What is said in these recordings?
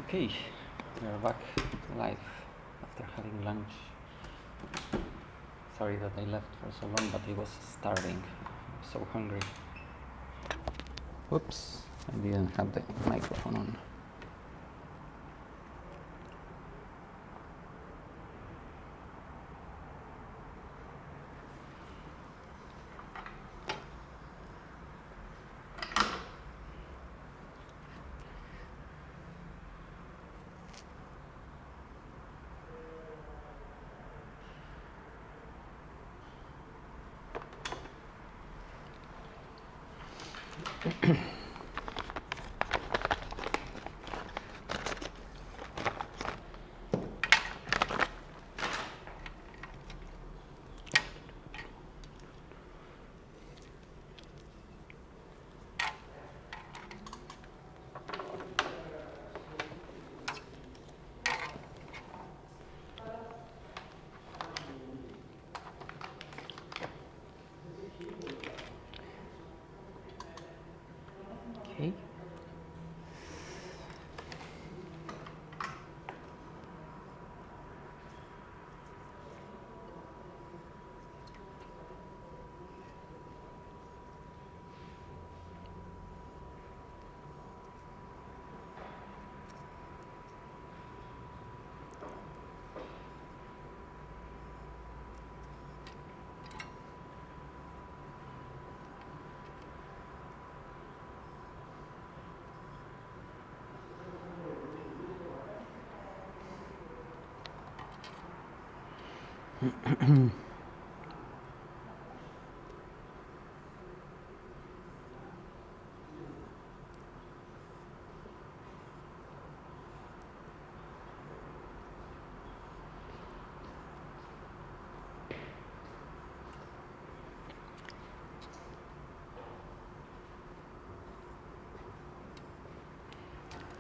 Okay, we are back live after having lunch. Sorry that I left for so long, but I was starving. I was so hungry. Whoops, I didn't have the microphone on. Okay.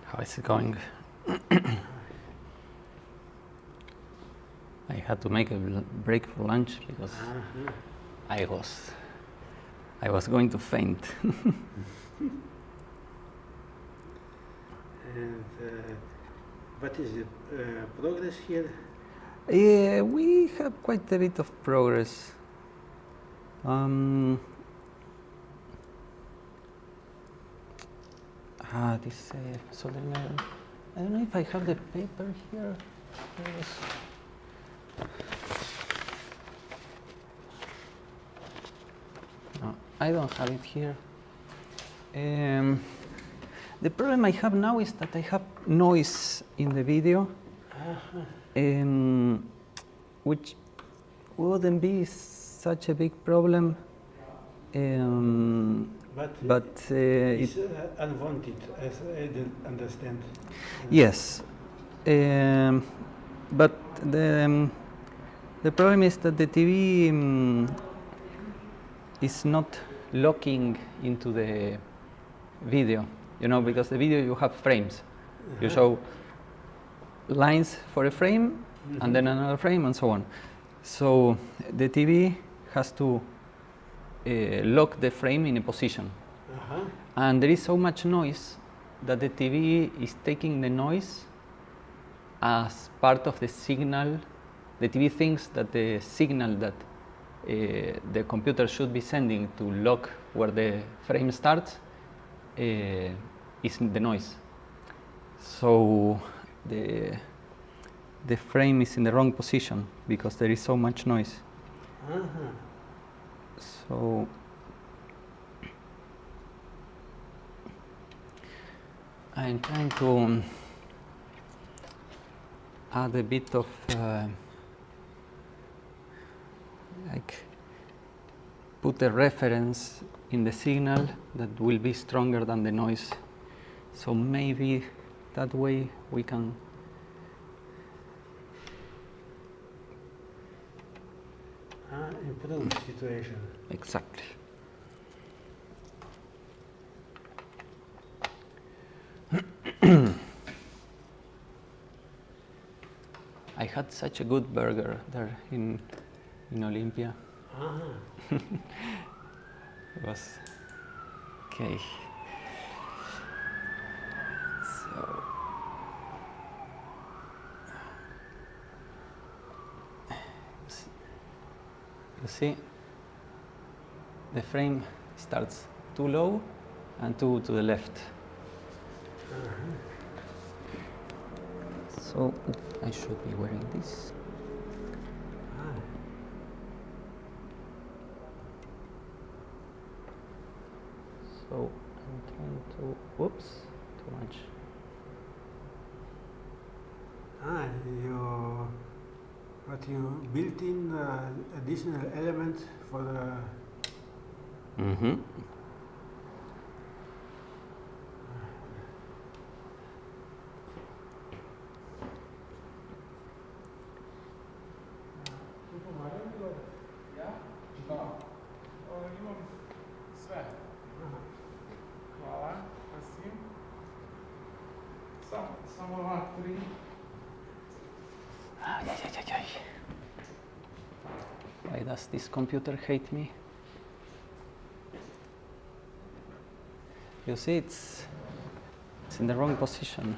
How is it going? I had to make a break for lunch because I was going to faint. And what is the progress here? Yeah, we have quite a bit of progress. This soldering iron. I don't know if I have the paper here. No, I don't have it here. The problem I have now is that I have noise in the video, which wouldn't be such a big problem. But it's unwanted, as I didn't understand. Yes, but the problem is that the TV is not locking into the video, because the video you have frames. You show lines for a frame, and then another frame, and so on. So the TV has to lock the frame in a position. And there is so much noise that the TV is taking the noise as part of the signal. The TV thinks that the signal that the computer should be sending to lock where the frame starts is the noise. So the frame is in the wrong position because there is so much noise. So I'm trying to add a bit of put a reference in the signal that will be stronger than the noise. So maybe that way we can improve the situation. Exactly. I had such a good burger there in Olympia. It was okay. So You see, the frame starts too low and too to the left. So I should be wearing this. So I'm trying to, whoops, too much. You built in additional element for the. Mm-hmm. Why does this computer hate me? You see, it's in the wrong position.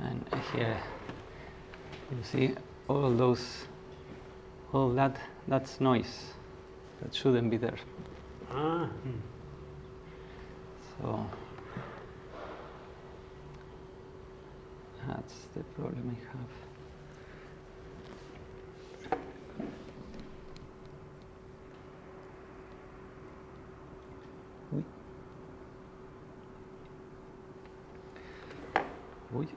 And here you see all that's noise that shouldn't be there. So that's the problem I have. Uy.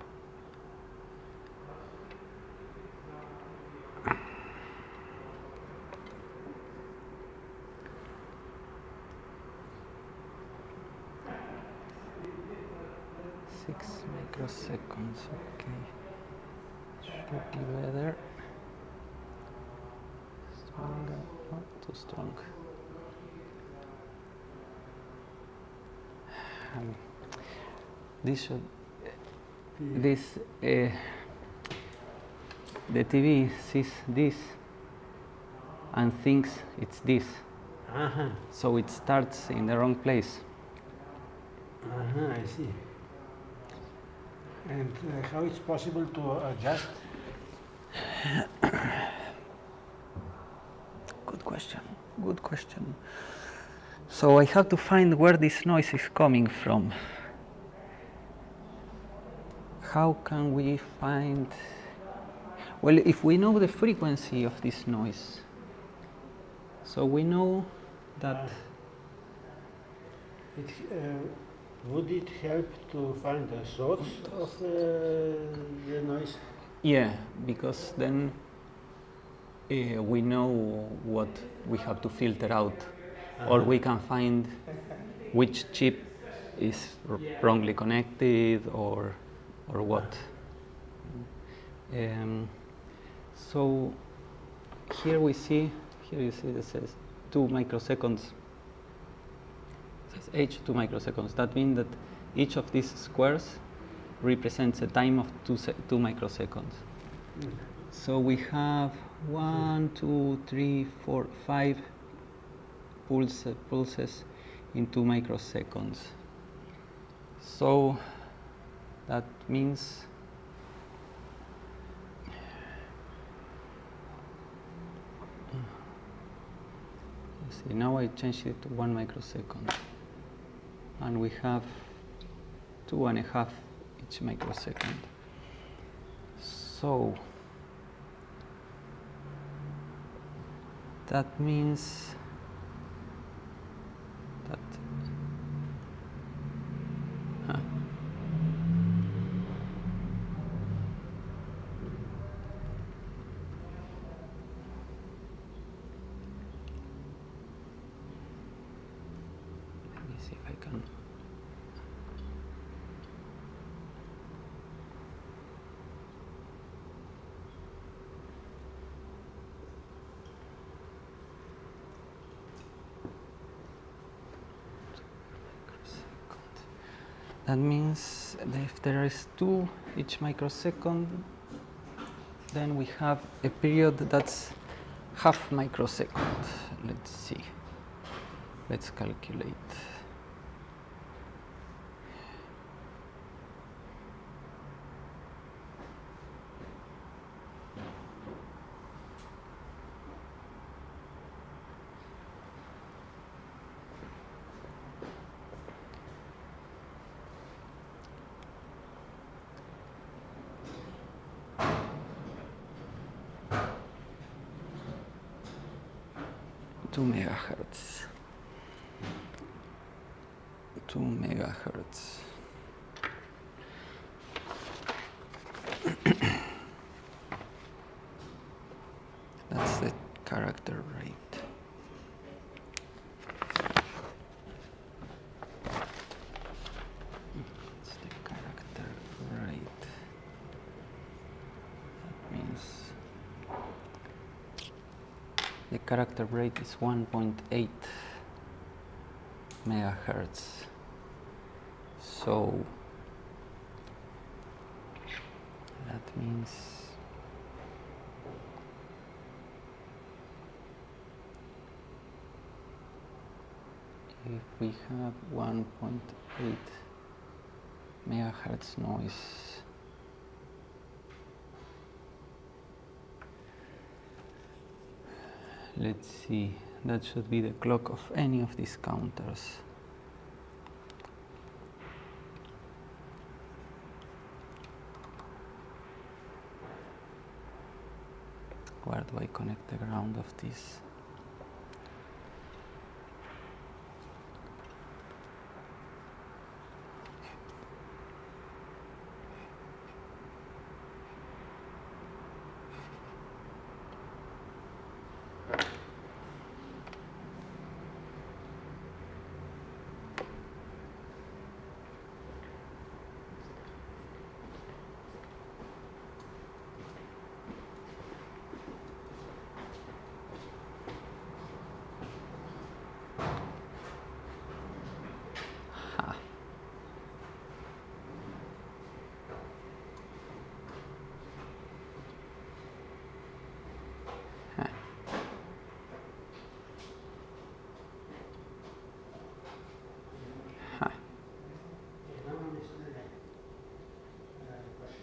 6 microseconds, okay. Should be better. Stronger, not too strong. This should, the TV sees this and thinks it's this. So it starts in the wrong place. I see. And how it's possible to adjust? Good question. Good question. So I have to find where this noise is coming from. How can we find? Well, if we know the frequency of this noise, so we know that. Would it help to find the source of the noise? Yeah, because then we know what we have to filter out, or we can find which chip is wrongly connected, or what. So here you see this says 2 microseconds. It says H 2 microseconds. That means that each of these squares represents a time of 2 microseconds. So we have 1, 2, 3, 4, 5 pulses in 2 microseconds. So that means see, now I changed it to 1 microsecond, and we have 2.5 each microsecond. So that means that let me see if I can. That means if there is 2 each microsecond, then we have a period that's half microsecond. Let's see. Let's calculate. Two megahertz. 2 megahertz. That's the character rate. That's the character rate. That means the character rate is 1.8 megahertz. So that means if we have 1.8 megahertz noise, let's see, that should be the clock of any of these counters. Where do I connect the ground of this?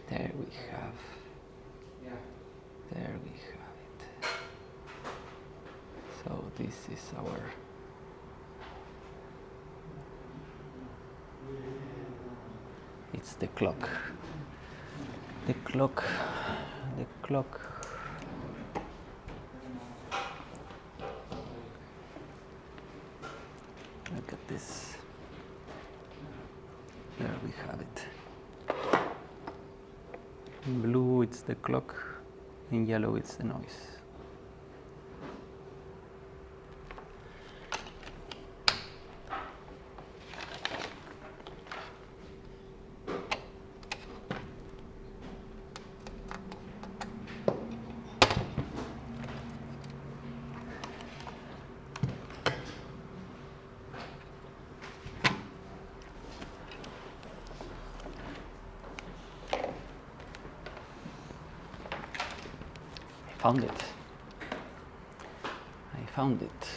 There we have it. So this is our it's the clock. The clock. Look at this. There we have it. In blue it's the clock, in yellow it's the noise. I found it.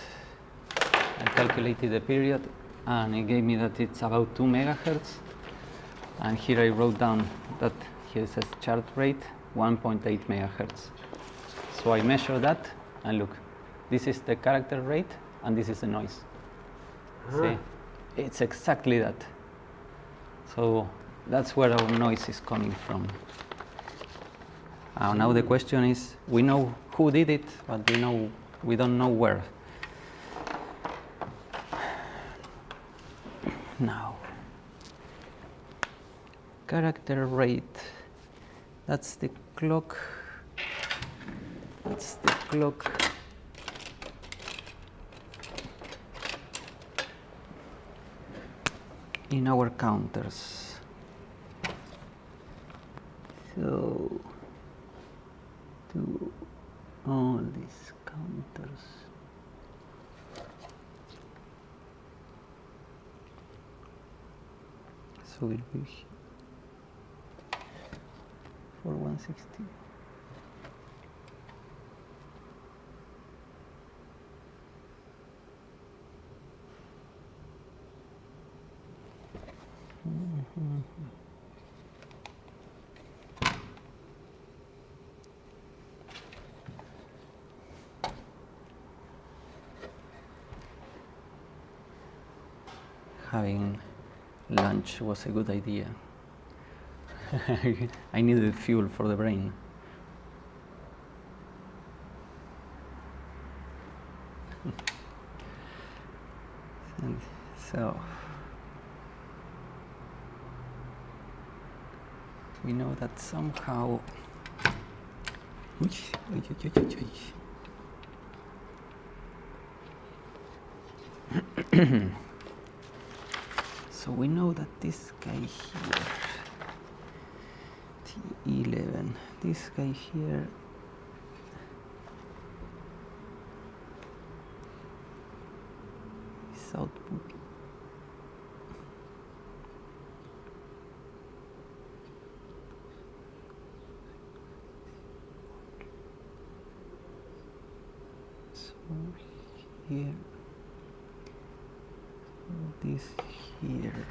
I calculated the period and it gave me that it's about 2 megahertz. And here I wrote down that here it says chart rate 1.8 megahertz. So I measure that and look, this is the character rate and this is the noise. See, it's exactly that. So that's where our noise is coming from. Now the question is, we know who did it, but we don't know where. Now, character rate, that's the clock. That's the clock. In our counters. So to all these counters. So it will be for 160. Having lunch was a good idea. I needed fuel for the brain. And so we know that somehow so we know that this guy here, T11, this guy here is output. So here, this here.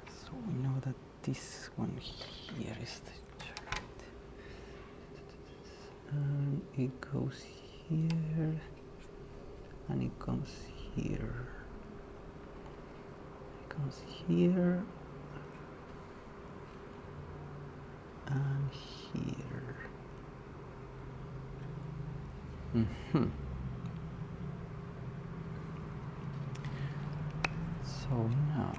So we know that this one here is the chart. And it goes here, and it comes here. It comes here, and here. So now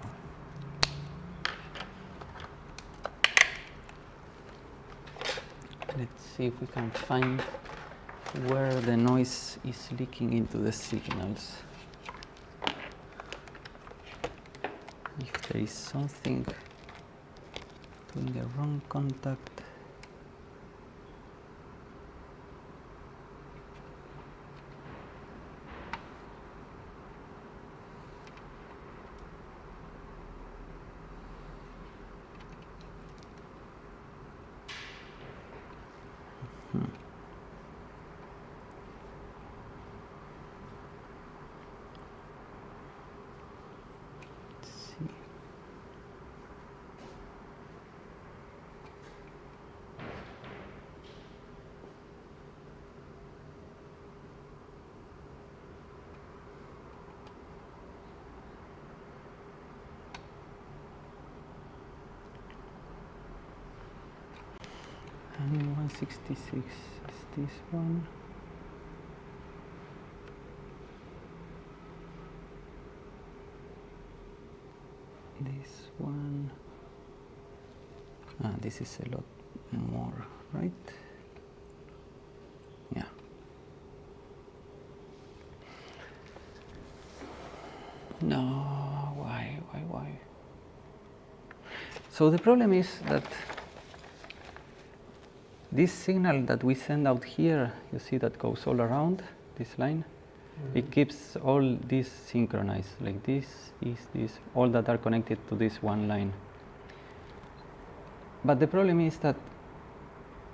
let's see if we can find where the noise is leaking into the signals. If there is something doing the wrong contact. And 166 is this one. This one. This is a lot more, right? Yeah. No, why? So the problem is that this signal that we send out here, you see that goes all around this line. It keeps all this synchronized, like this, all that are connected to this one line. But the problem is that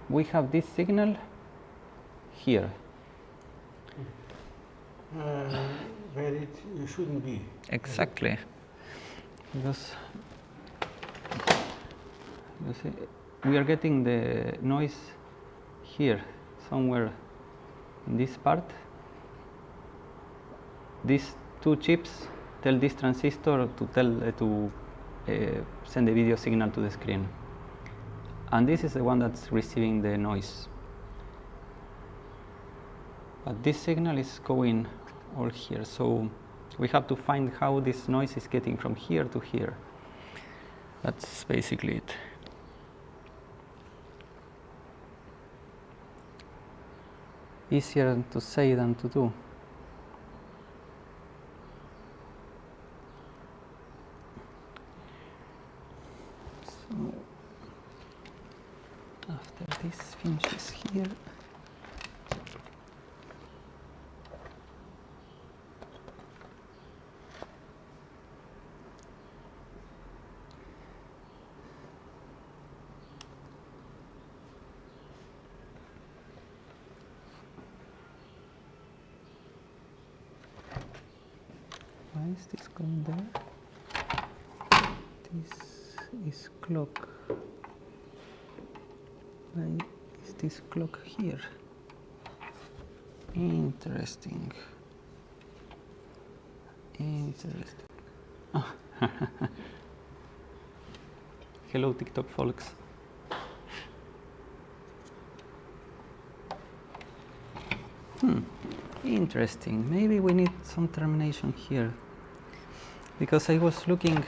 we have this signal here. Where it shouldn't be. Exactly. Because you see, we are getting the noise here, somewhere in this part. These two chips tell this transistor to send the video signal to the screen. And this is the one that's receiving the noise. But this signal is going all here, so we have to find how this noise is getting from here to here. That's basically it. Easier to say than to do. After this finishes here. Why is this going there? This is clock. Why is this clock here? Interesting. Interesting. Oh. Hello, TikTok folks. Interesting. Maybe we need some termination here. Because I was looking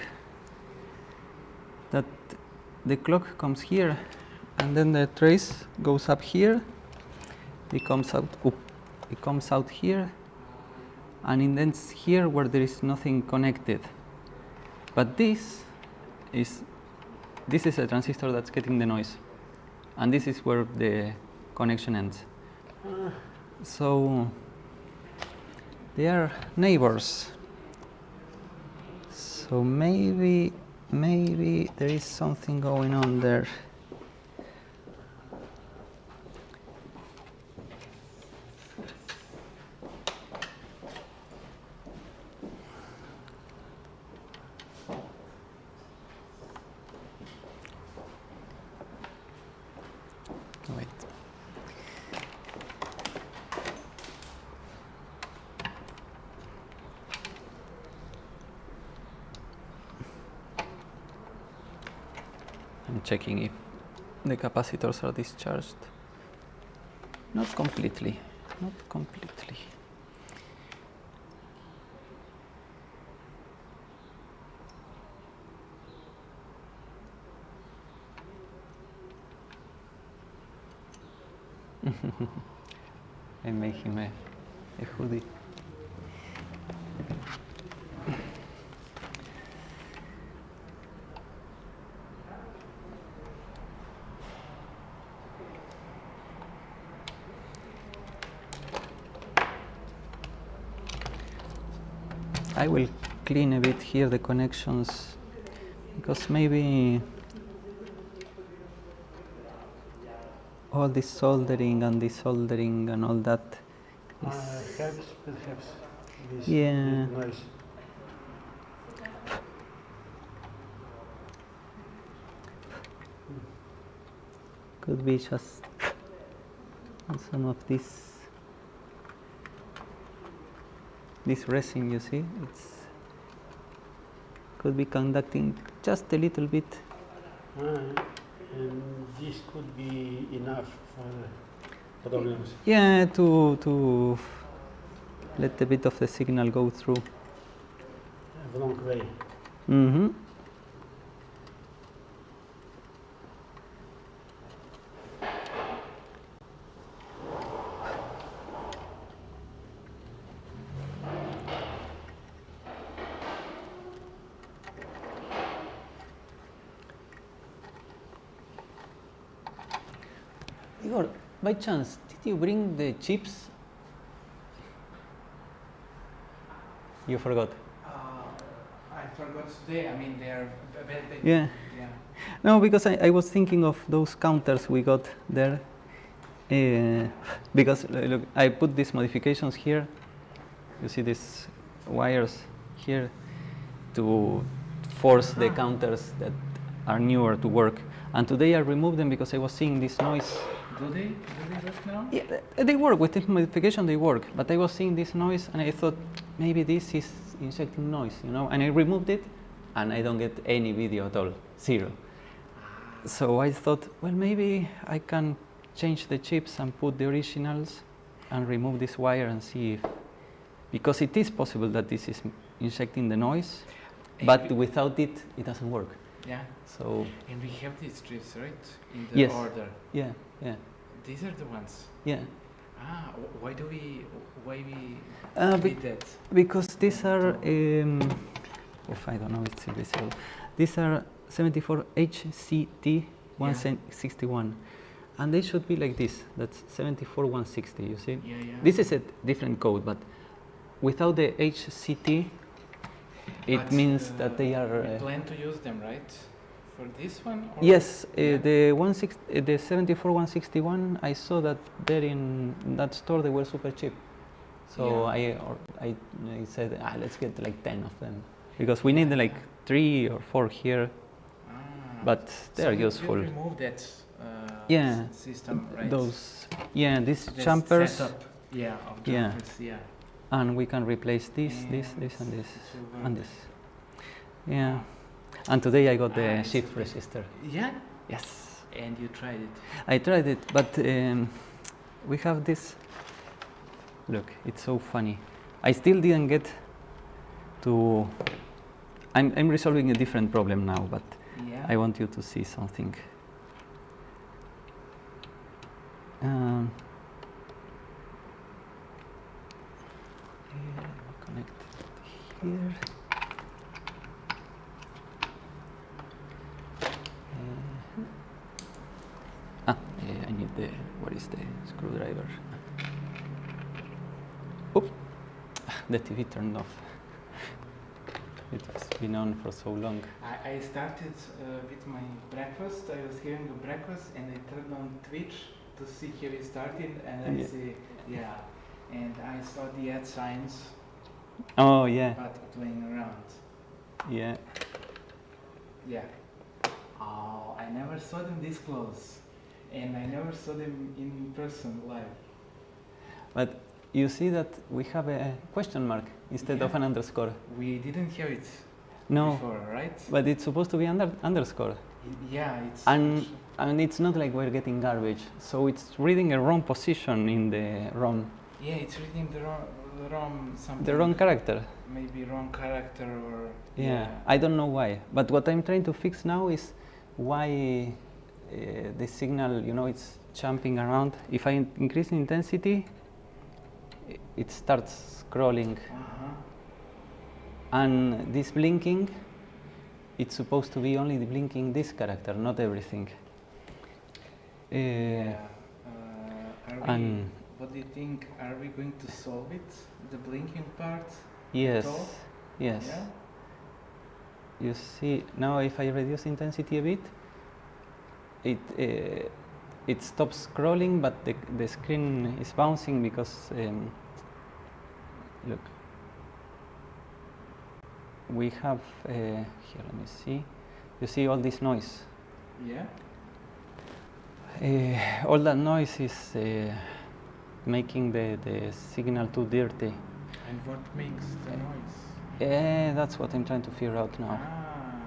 that the clock comes here and then the trace goes up here. It comes out. It comes out here, and it ends here where there is nothing connected. But this is a transistor that's getting the noise, and this is where the connection ends. So they are neighbors. So maybe there is something going on there. Wait. I'm checking if the capacitors are discharged. Not completely. Not completely. I made him a hoodie. I will clean a bit here the connections, because maybe all this soldering and desoldering and all that is Helps perhaps this yeah. noise. Could be just some of this resin, you see, it's could be conducting just a little bit. And this could be enough for problems. Yeah, to let a bit of the signal go through. The wrong way. Mm-hmm. Igor, by chance, did you bring the chips? You forgot. I forgot today. I mean, they are very. Yeah. Yeah. No, because I was thinking of those counters we got there. Because look, I put these modifications here. You see these wires here to force the counters that are newer to work. And today I removed them because I was seeing this noise. Do they work now? Yeah, they work. With this modification they work. But I was seeing this noise and I thought maybe this is injecting noise, you know. And I removed it and I don't get any video at all. Zero. So I thought, well, maybe I can change the chips and put the originals and remove this wire and see if, because it is possible that this is injecting the noise, but without it, it doesn't work. Yeah. So. And we have these strips, right? In the Yes. order. Yeah, yeah. These are the ones. Yeah. Why we Be- did that? Because these are, I don't know if it's invisible. These are 74 HCT 161, and they should be like this. That's 74 160. You see? Yeah, yeah. This is a different code, but without the HCT, it But, means that they are. You plan to use them, right? For this one? Or Yes, yeah. the 74 161. I saw that there in that store they were super cheap, so Yeah. I said let's get like 10 of them because we need like 3 or 4 here, Ah, but they are so useful. You remove that Yeah, system, right? those these This jumpers. setup, yeah, of Yeah. jumpers, yeah. And we can replace this, And this, and this, it will and work. this. Yeah. And today I got Ah, the it's shift okay. register. Yeah, Yes. and you tried it. I tried it, but we have this. Look, it's so funny. I still didn't get to. I'm resolving a different problem now, but Yeah. I want you to see something. Here, connect it here. I need the, what is the screwdriver? Oop, the TV turned off. It has been on for so long. I started with my breakfast. I was having a breakfast and I turned on Twitch to see how it started and I Yeah. see, yeah, and I saw the ad signs Oh yeah, but playing around. yeah. Yeah. Oh, I never saw them this close and I never saw them in person live. But you see that we have a question mark instead of Yeah. an underscore. We didn't have it No, before, right? but it's supposed to be underscore. Yeah, it's And it's not like we're getting garbage. So it's reading a wrong position in the ROM, yeah, it's reading the wrong something. the wrong character. Maybe wrong character or Yeah, I don't know why. But what I'm trying to fix now is why the signal, it's jumping around. If I increase the intensity, it starts scrolling. Uh-huh. And this blinking, it's supposed to be only blinking this character, not everything. Yeah. And What do you think? Are we going to solve it? The blinking part? yes, at all? yes. Yeah. You see, now if I reduce intensity a bit, it stops scrolling, but the screen is bouncing because, look, we have, here, let me see, you see all this noise. Yeah. All that noise is making the signal too dirty. And what makes the noise? That's what I'm trying to figure out now. Ah.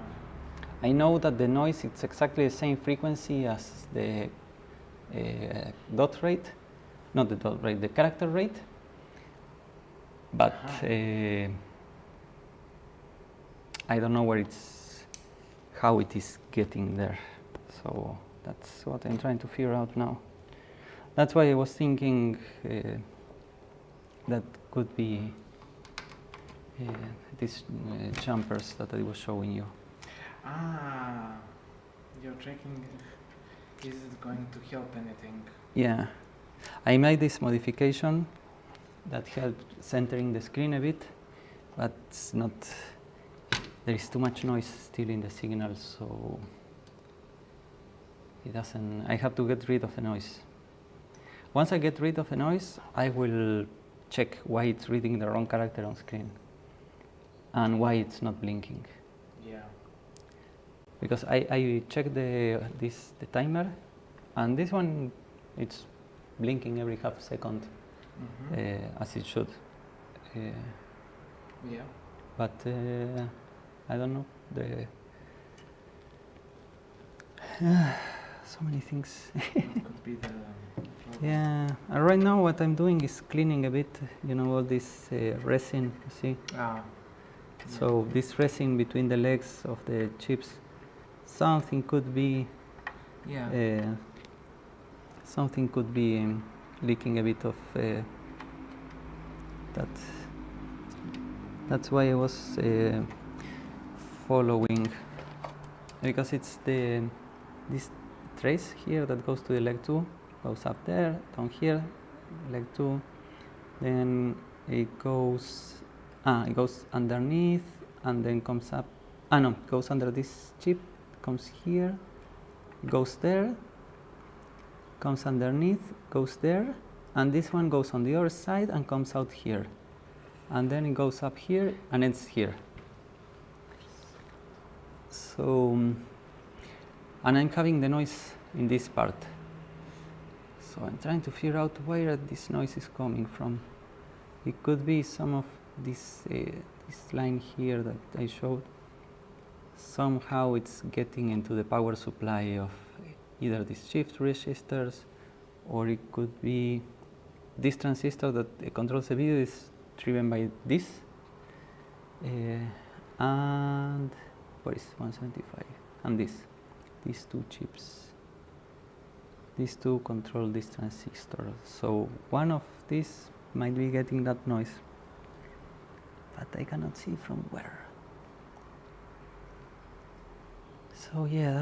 I know that the noise is exactly the same frequency as the dot rate, not the dot rate, the character rate, but I don't know how it is getting there. So that's what I'm trying to figure out now. That's why I was thinking that could be these jumpers that I was showing you. Ah. You're checking if is it going to help anything? Yeah, I made this modification that helped centering the screen a bit, but it's not. There is too much noise still in the signal, so it doesn't. I have to get rid of the noise. Once I get rid of the noise, I will check why it's reading the wrong character on screen and why it's not blinking. Yeah. Because I checked the timer, and this one it's blinking every half second, as it should. Yeah. But I don't know. So many things. Could be the problem. Yeah. Right now, what I'm doing is cleaning a bit. All this resin. You see. Ah. So this resin between the legs of the chips, something could be. Yeah. Something could be leaking a bit of that. That's why I was following because it's this trace here that goes to the leg 2, goes up there, down here, leg 2, then it goes underneath and then comes up. No, it goes under this chip, comes here, goes there, comes underneath, goes there, and this one goes on the other side and comes out here, and then it goes up here and ends here. So, and I'm having the noise in this part. So I'm trying to figure out where this noise is coming from. It could be some of this line here that I showed. Somehow it's getting into the power supply of either these shift registers, or it could be this transistor that controls the video is driven by this. And what is 175? And these two chips. These two control this transistor. So one of these might be getting that noise, but I cannot see from where. So yeah,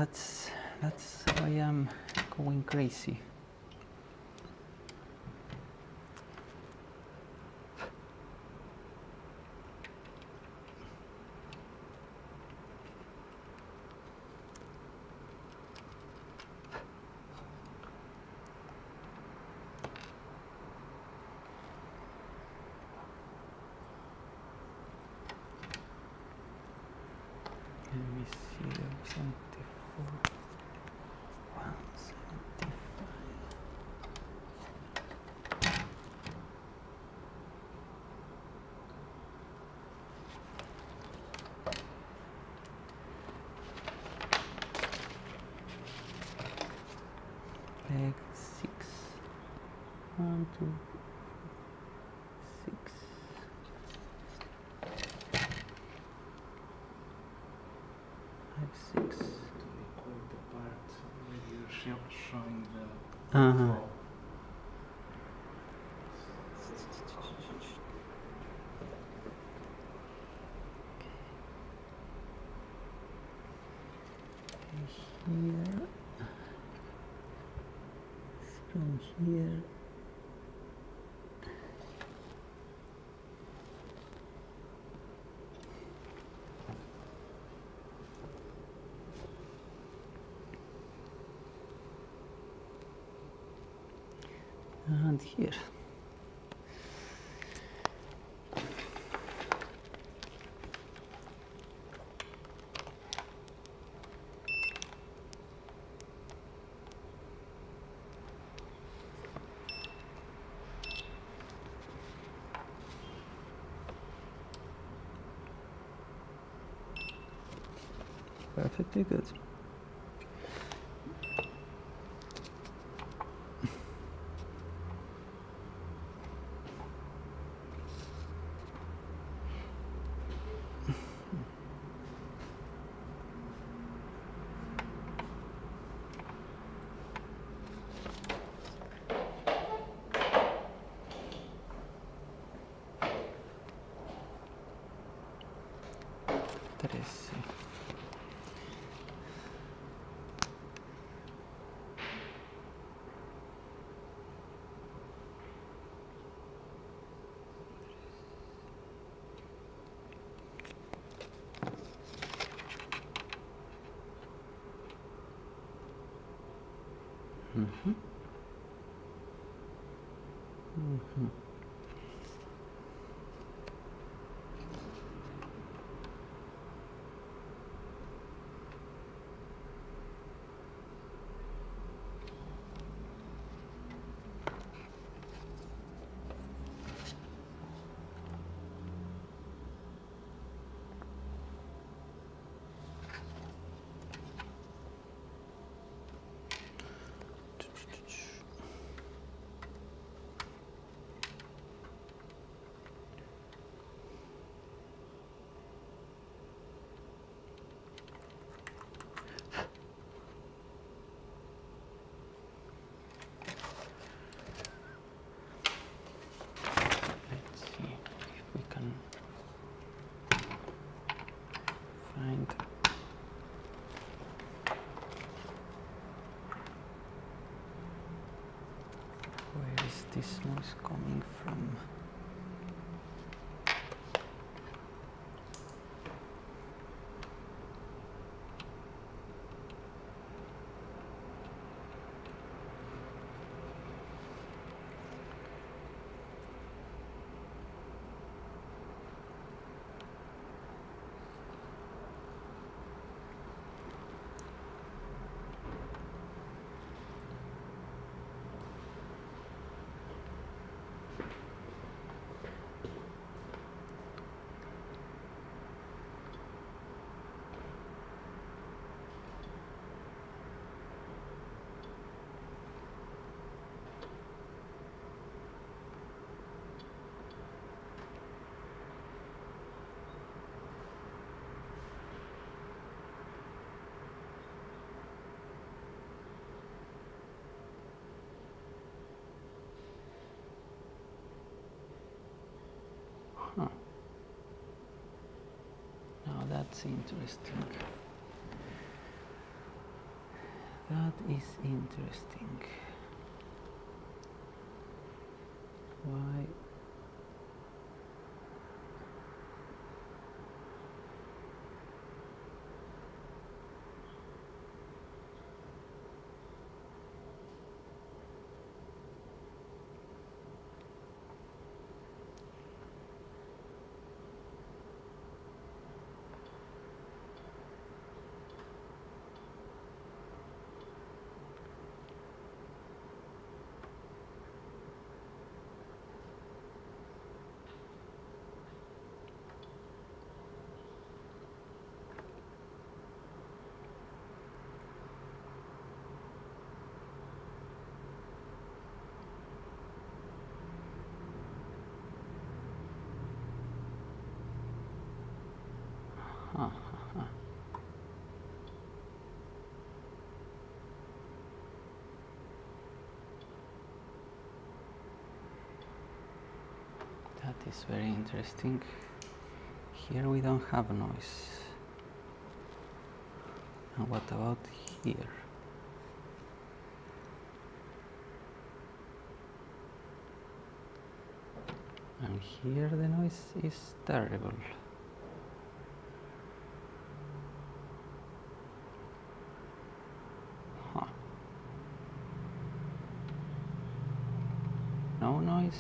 that's why I'm going crazy. Let me see, 74, 175. Leg 6. 1, 2, 6. To record the part where you're showing the Uh-huh. flow. Here, from here. And here. Perfectly good. Trece. Mm-hmm. Mm-hmm. this noise coming from? Huh. Now that's interesting. That is interesting. Why? Huh. That is very interesting. Here we don't have noise. And what about here? And here the noise is terrible. Huh. No noise.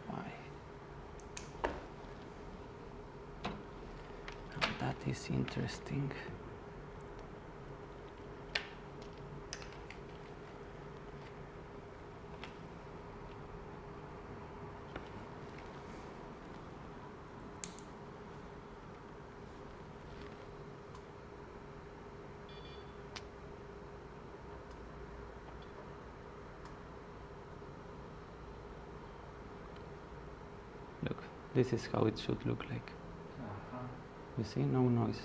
Why? Oh, that is interesting. Look, this is how it should look like. You see, no noise.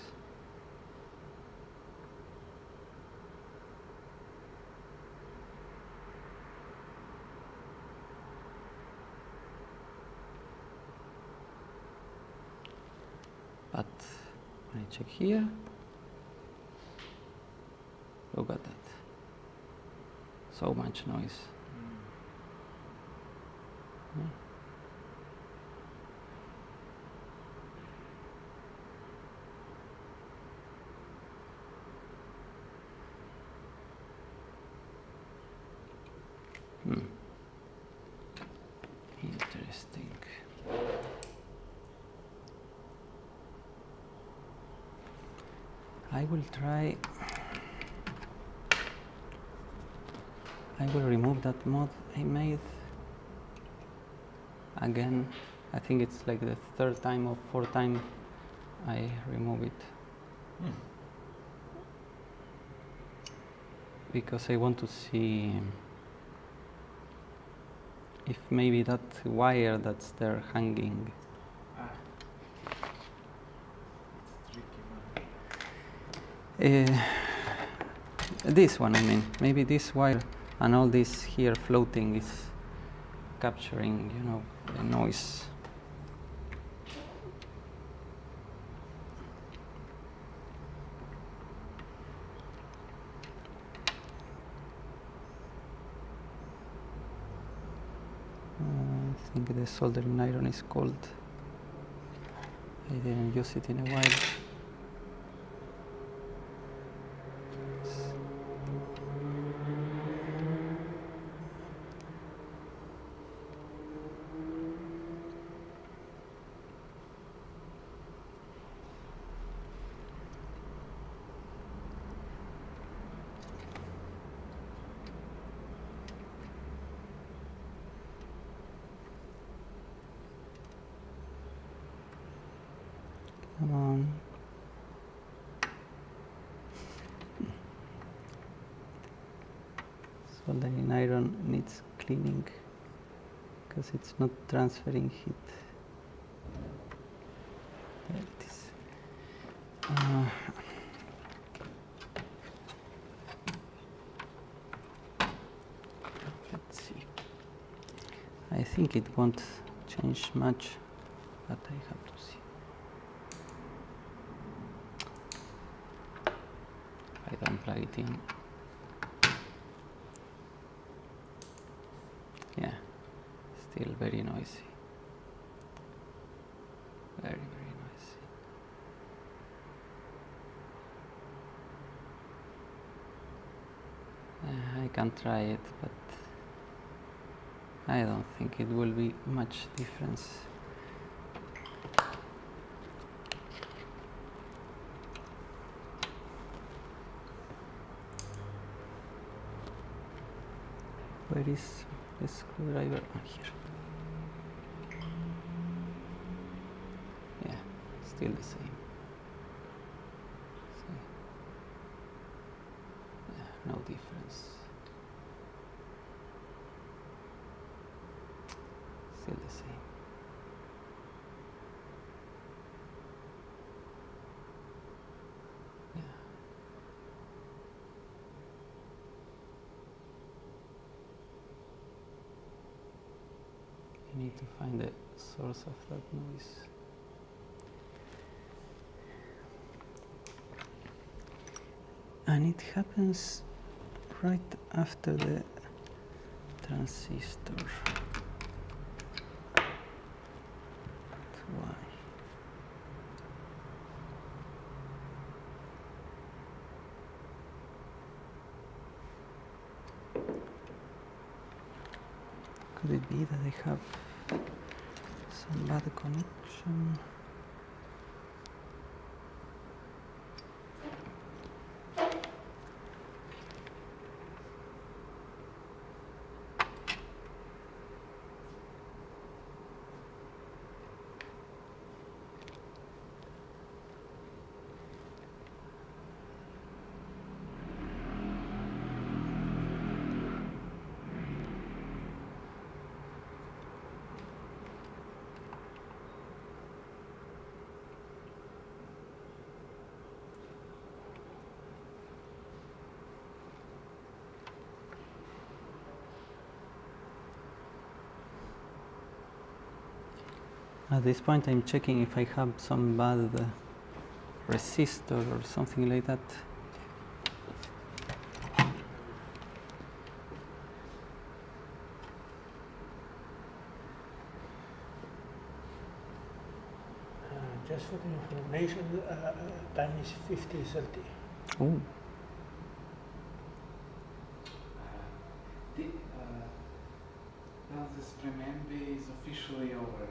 But when I check here, look at that. So much noise. Yeah. Interesting. I will try. I will remove that mod I made. Again, I think it's like the third time or fourth time I remove it. Because I want to see if maybe that wire that's there hanging. It's a tricky one. This one, I mean, maybe this wire and all this here floating is capturing, you know, the noise. I think the soldering iron is cold. I didn't use it in a while. Come on. Soldering iron needs cleaning because it's not transferring heat. There it is. Let's see. I think it won't change much, but I have to see. I don't plug it in. Yeah, still very noisy. Very, very noisy. I can try it, but I don't think it will be much difference. Where is the screwdriver? Oh, here. Yeah, still the same. See? Yeah, no difference. Still the same. Yeah. You need to find the source of that noise. And it happens right after the transistor. That's why. Could it be that they have some bad connection? At this point I'm checking if I have some bad resistor or something like that. Just for the information, time is 50:30. Oh. Well, the experiment is officially over.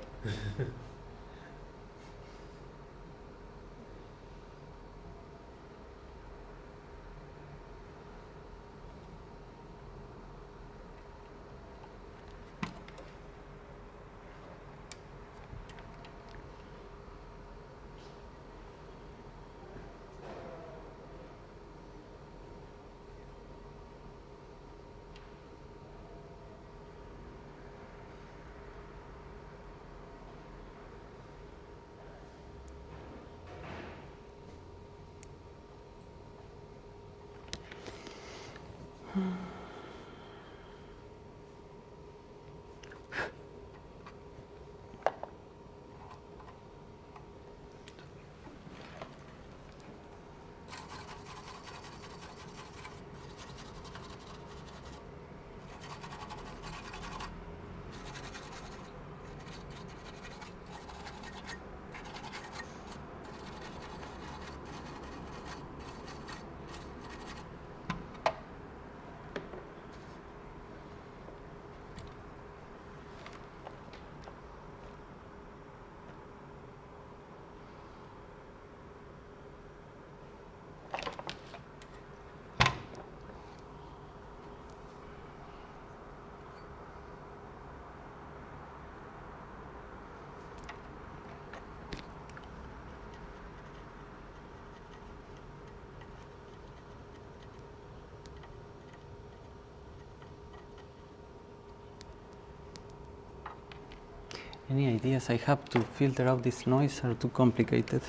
Any ideas I have to filter out this noise are too complicated.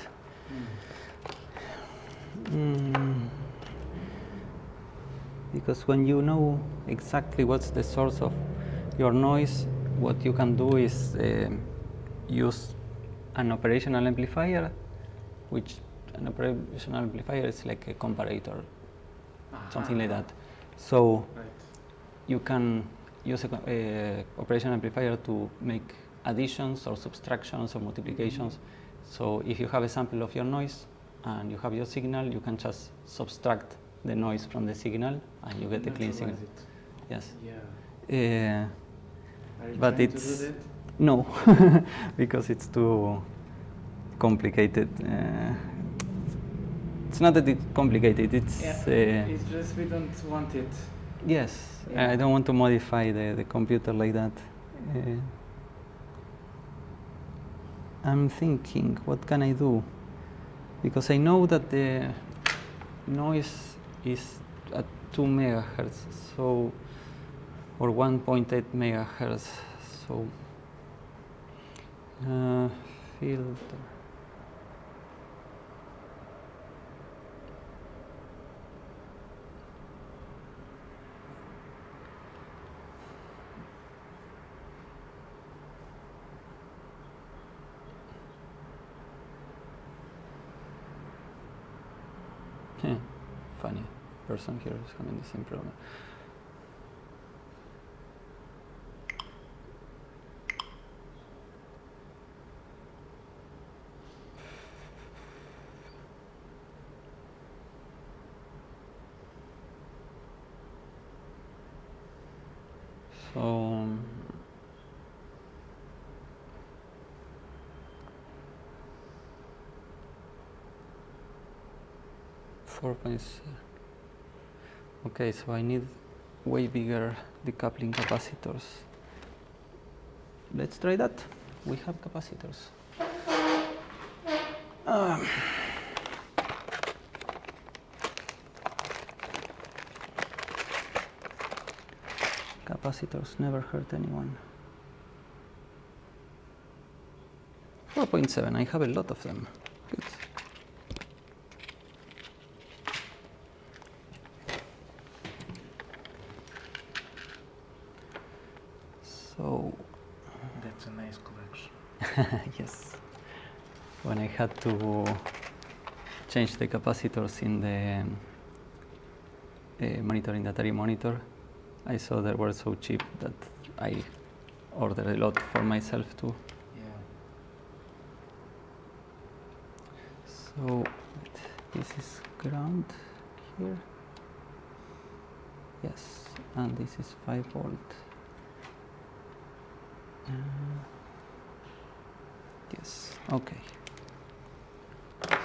Because when you know exactly what's the source of your noise, what you can do is use an operational amplifier, which an operational amplifier is like a comparator, something like that. So you can use a operational amplifier to make additions or subtractions or multiplications. So if you have a sample of your noise and you have your signal, you can just subtract the noise from the signal and you get a clean signal. Yes. Yeah. Are you But trying to it's do that? no, because it's too complicated. It's not that it's complicated. It's It's just we don't want it. yes. Yeah. I don't want to modify the computer like that. I'm thinking, what can I do? Because I know that the noise is at 2 megahertz, so or 1.8 megahertz. So filter. Funny person here is having the same problem. So 4.7. Okay, so I need way bigger decoupling capacitors. Let's try that. We have capacitors. Capacitors never hurt anyone. 4.7, I have a lot of them. Good. So That's a nice collection. yes. When I had to change the capacitors in the monitor, in the Atari monitor, I saw they were so cheap that I ordered a lot for myself too. Yeah. So this is ground here. Yes, and this is 5 volt. Yes, okay. So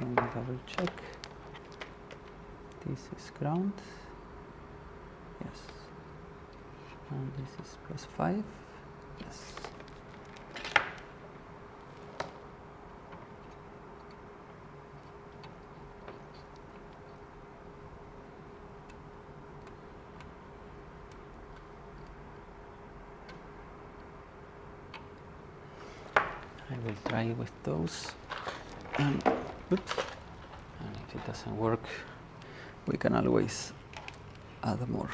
let me double check. This is ground. Yes. And this is +5. Yes. I will try with those. And, oops. And if it doesn't work, we can always add more.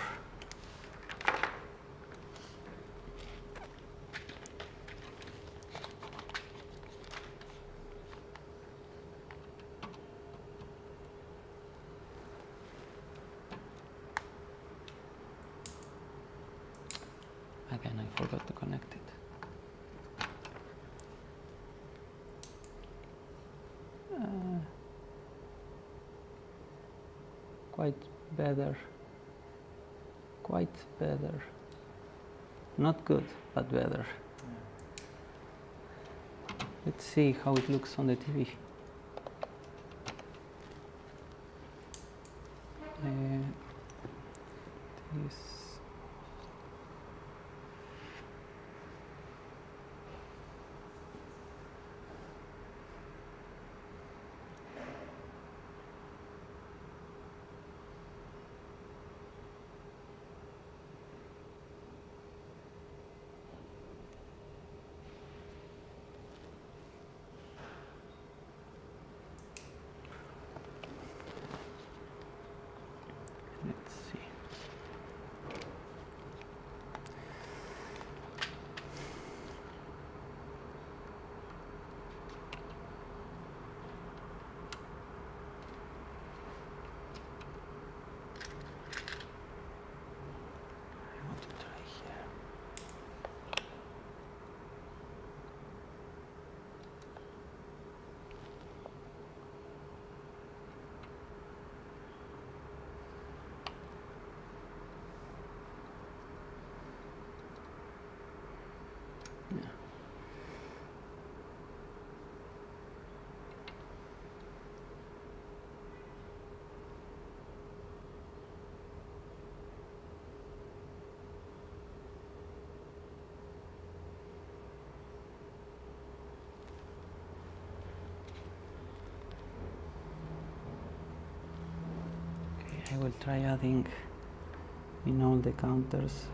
Again, I forgot to connect it. Quite better. Quite better. Not good, but better. Let's see how it looks on the TV. This. Let's see. I want to try here. Yeah. Okay, I will try adding in all the counters.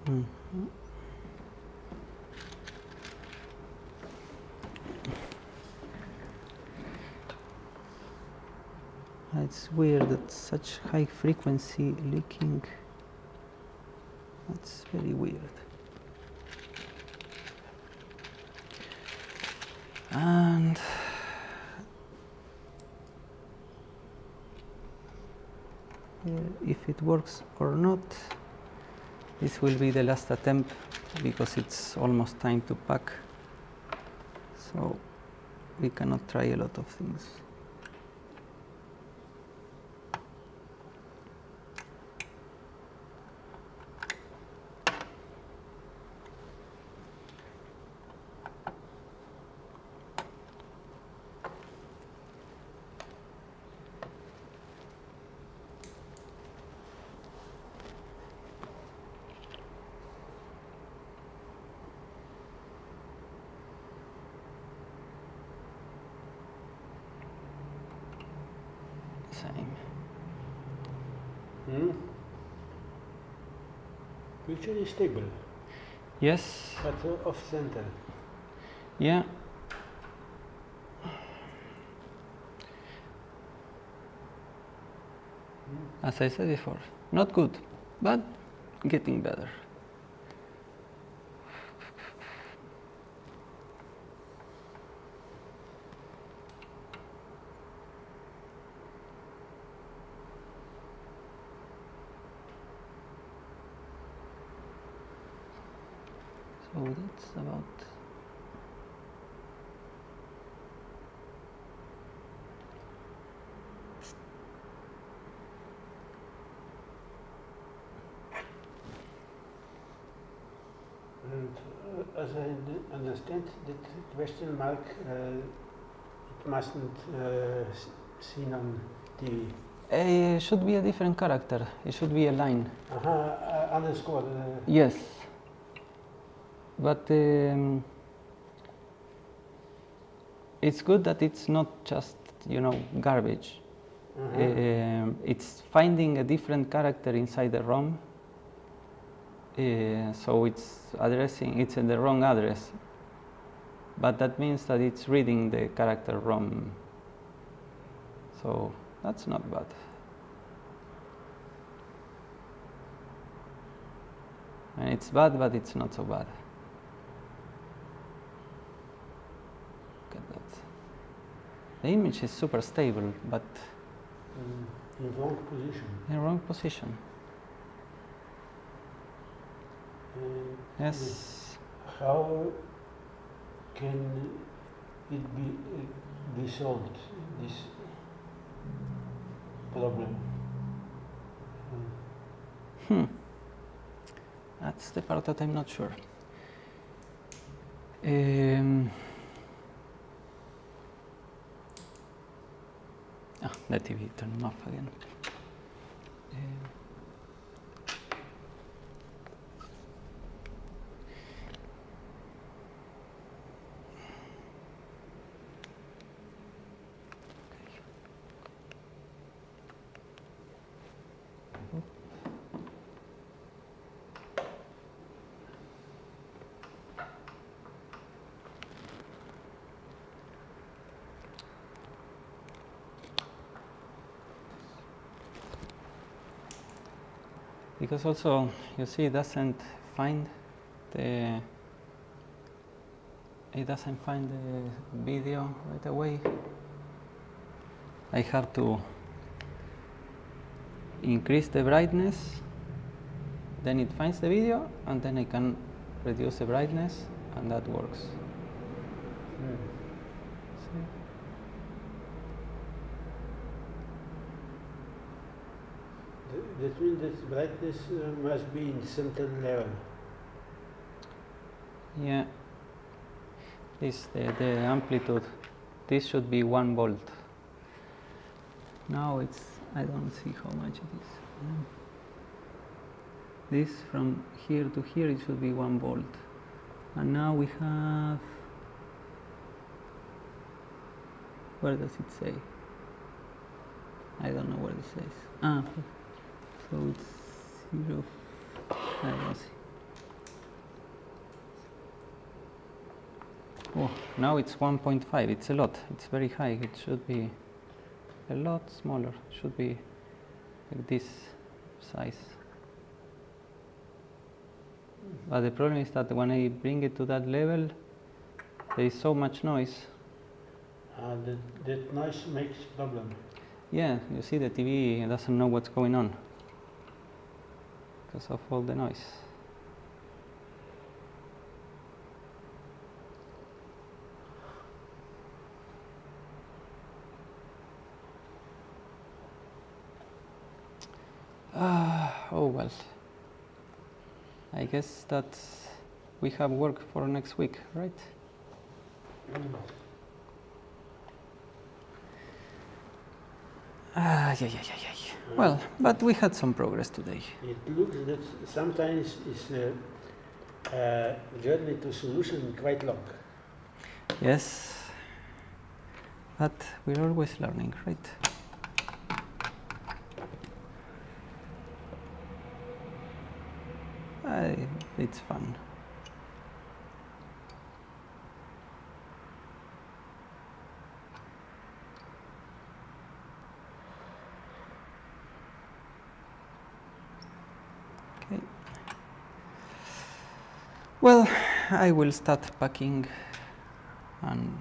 Mhm. It's weird that such high frequency leaking. That's very weird. And if it works or not, this will be the last attempt because it's almost time to pack. So we cannot try a lot of things. Same. Picture is stable, Yes. but off center. Yeah. As I said before, not good, but getting better. So that's about. as I understand, that question mark, it mustn't seen on TV. It should be a different character. It should be a line. Underscore. Yes. But it's good that it's not just, garbage. It's finding a different character inside the ROM. So it's in the wrong address. But that means that it's reading the character ROM. So that's not bad. And it's bad, but it's not so bad. Look at that. The image is super stable, but in wrong position. in wrong position. Yes. How can it be solved, this problem? That's the part that I'm not sure. The TV turned off again. Because also, you see, it doesn't find the video right away. I have to increase the brightness, then it finds the video, and then I can reduce the brightness, and that works. See? That means that brightness must be in certain level. Yeah. The amplitude. This should be 1 volt. Now I don't see how much it is. This from here to here, it should be 1 volt. And now we have, where does it say? I don't know where it says. So it's 0. I don't see. Oh, now it's 1.5. It's a lot. It's very high. It should be a lot smaller. It should be like this size. But the problem is that when I bring it to that level, there is so much noise. That noise makes problem. Yeah, you see the TV doesn't know what's going on because of all the noise. Oh well. I guess that we have work for next week, right? Yeah. Well, but we had some progress today. It looks that sometimes it's a journey to solution quite long. Yes, but we're always learning, right? It's fun. Okay. Well, I will start packing and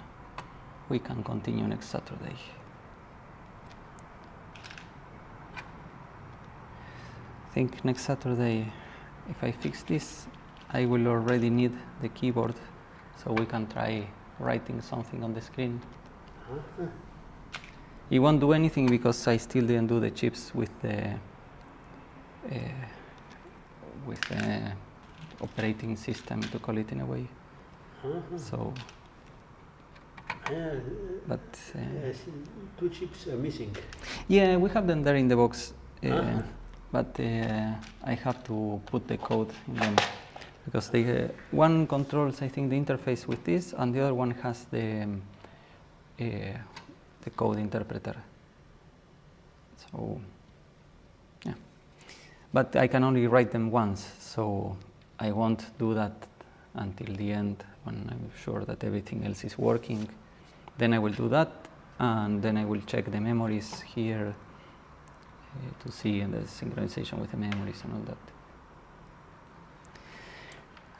we can continue next Saturday. I think next Saturday, if I fix this, I will already need the keyboard, so we can try writing something on the screen. It won't do anything because I still didn't do the chips with the operating system, to call it in a way. So, but I see 2 chips are missing. yeah, we have them there in the box, but I have to put the code in them because they one controls, I think, the interface with this, and the other one has the code interpreter. So, yeah, but I can only write them once, so I won't do that until the end when I'm sure that everything else is working. Then I will do that, and then I will check the memories here to see the synchronization with the memories and all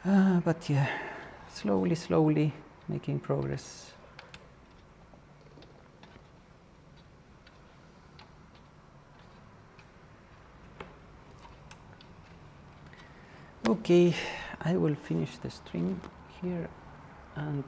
that. But yeah, slowly making progress. Okay, I will finish the stream here and